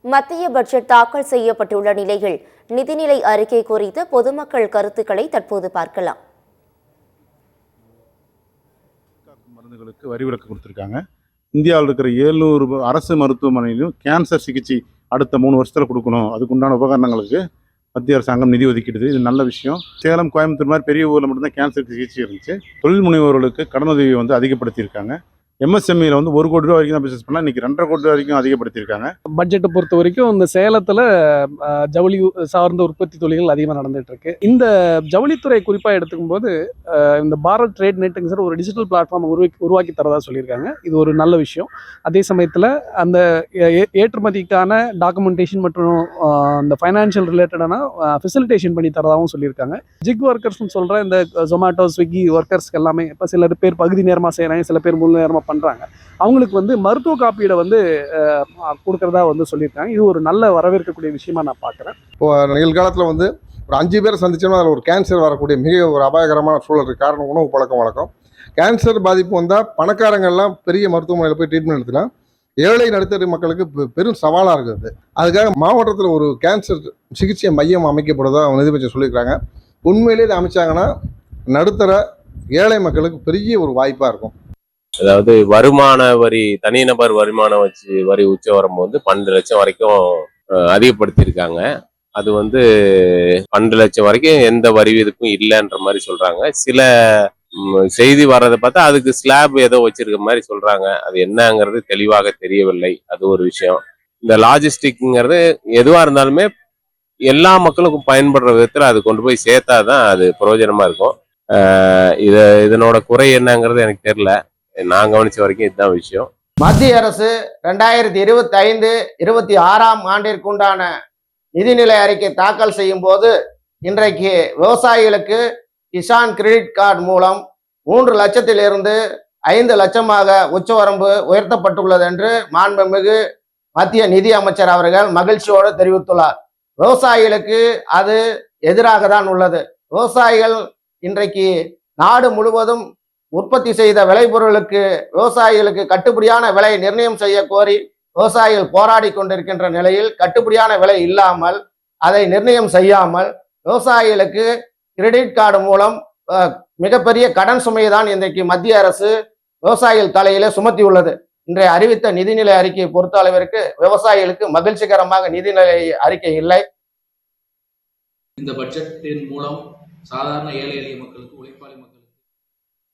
மத்திய பட்ஜெட் தாக்கல் செய்யப்பட்டுள்ள நிலையில் நிதிநிலை அறிக்கை குறித்த பொதுமக்கள் கருத்துக்களை தற்போது பார்க்கலாம். மருந்துகளுக்கு வரி விலக்கு கொடுத்திருக்காங்க. இந்தியாவில் இருக்கிற 700 அரசு மருத்துவமனையிலும் கேன்சர் சிகிச்சை அடுத்த 3 வருஷத்துல கொடுக்கணும். அதுக்குண்டான உபகரணங்களுக்கு மத்திய அரசாங்கம் நிதி ஒதுக்கிடுது. இது நல்ல விஷயம். சேலம், கோயம்புத்தூர் மாதிரி பெரிய ஊரில் மட்டும்தான் கேன்சர் சிகிச்சை இருந்துச்சு. தொழில் முனைவோர்களுக்கு கடனுதவி அதிகப்படுத்தியிருக்காங்க. MSMEல 1 கோடி ரூபா வரைக்கும் தான் பிசினஸ் பண்ணலாம். இன்னைக்கு 2.5 கோடி ரூபா வரைக்கும் அதிகப்படுத்தியிருக்காங்க. பட்ஜெட்டை பொறுத்த வரைக்கும் இந்த சேலத்துல ஜவுளி சார்ந்த உற்பத்தி தொழில்கள் அதிகமாக நடந்துட்டு இருக்கு. இந்த ஜவுளித்துறை குறிப்பாக எடுத்துக்கும் போது இந்த பாரத் ட்ரேட் நெட்டுங்கிற ஒரு டிஜிட்டல் பிளாட்ஃபார்ம் உருவாக்கி தரதா சொல்லியிருக்காங்க. இது ஒரு நல்ல விஷயம். அதே சமயத்தில் அந்த ஏற்றுமதிக்கான டாக்குமெண்டேஷன் மற்றும் இந்த ஃபைனான்ஷியல் ரிலேட்டடான ஃபெசிலிட்டேஷன் பண்ணி தரதாகவும் சொல்லியிருக்காங்க. ஜிக் ஒர்க்கர்ஸ்னு சொல்கிற இந்த ஜொமேட்டோ, ஸ்விக்கி ஒர்க்கர்ஸ்க்கு எல்லாமே இப்போ சில பேர் பகுதி நேரமாக செய்கிறாங்க, சில பேர் முழு நேரமாக பண்ணுறாங்க. அவங்களுக்கு மருத்துவ காப்பீடை கொடுக்கறதா சொல்லியிருக்காங்க. இது ஒரு நல்ல வரவேற்கக்கூடிய விஷயமா நான் பார்க்குறேன். இப்போ நிகழ்காலத்தில் ஒரு 5 பேரை சந்திச்சோம்னா அதில் ஒரு கேன்சர் வரக்கூடிய மிக ஒரு அபாயகரமான சூழல் இருக்குது. காரணம் உணவு பழக்கம் வழக்கம். கேன்சர் பாதிப்பு வந்தால் பணக்காரங்கள்லாம் பெரிய மருத்துவமனையில் போய் ட்ரீட்மெண்ட் எடுத்துனா ஏழை நடுத்தர மக்களுக்கு பெரும் சவாலாக இருக்குது. அதுக்காக மாவட்டத்தில் ஒரு கேன்சர் சிகிச்சை மையம் அமைக்கப்படுவதா நிதியமைச்சர் சொல்லியிருக்காங்க. உண்மையிலே இதை அமைச்சாங்கன்னா நடுத்தர ஏழை மக்களுக்கு பெரிய ஒரு வாய்ப்பாக இருக்கும். அதாவது வருமான வரி, தனிநபர் வருமான வரி உச்சவரம்பு 12 லட்சம் வரைக்கும் அதிகப்படுத்தியிருக்காங்க. அது 12 லட்சம் வரைக்கும் எந்த வரி விதிப்பும் இல்லைன்ற மாதிரி சொல்றாங்க. சில செய்தி வர்றதை பார்த்தா அதுக்கு ஸ்லாப் ஏதோ வச்சிருக்க மாதிரி சொல்றாங்க. அது என்னங்கிறது தெளிவாக தெரியவில்லை. அது ஒரு விஷயம். இந்த லாஜிஸ்டிக்ங்கிறது எதுவா இருந்தாலுமே எல்லா மக்களுக்கும் பயன்படுற விதத்துல அது கொண்டு போய் சேர்த்தாதான் அது பிரயோஜனமா இருக்கும். இதனோட குறை என்னங்கிறது எனக்கு தெரியல. நான் கவனிச்ச வரைக்கும் இதுதான் விஷயம். மத்திய அரசு 2025-26 ஆண்டிற்குண்டான நிதிநிலை அறிக்கை தாக்கல் செய்யும் போது இன்றைக்கு விவசாயிகளுக்கு கிசான் கிரெடிட் கார்டு மூலம் 3 லட்சத்திலிருந்து 5 லட்சமாக உச்சவரம்பு உயர்த்தப்பட்டுள்ளது என்று மாண்புமிகு மத்திய நிதி அமைச்சர் அவர்கள் மகிழ்ச்சியோடு தெரிவித்துள்ளார். விவசாயிகளுக்கு அது எதிராக தான் உள்ளது. விவசாயிகள் இன்றைக்கு நாடு முழுவதும் உற்பத்தி செய்த விளைபொருளுக்கு விவசாயிகளுக்கு கட்டுப்படியான விலை நிர்ணயம் செய்ய கோரி விவசாயிகள் போராடி கொண்டிருக்கின்ற நிலையில் கட்டுப்படியான விலை இல்லாமல் அதை நிர்ணயம் செய்யாமல் விவசாயிகளுக்கு கிரெடிட் கார்டு மூலம் மிகப்பெரிய கடன் சுமையை தான் இன்றைக்கு மத்திய அரசு விவசாயிகள் தலையிலே சுமத்தியுள்ளது. இன்றைய அறிவித்த நிதிநிலை அறிக்கையை பொறுத்த அளவிற்கு விவசாயிகளுக்கு மகிழ்ச்சிகரமாக நிதிநிலை அறிக்கை இல்லை. இந்த பட்ஜெட்டின் மூலம் சாதாரண ஏழை எளிய மக்களுக்கு, உழைப்பாளி மக்களுக்கு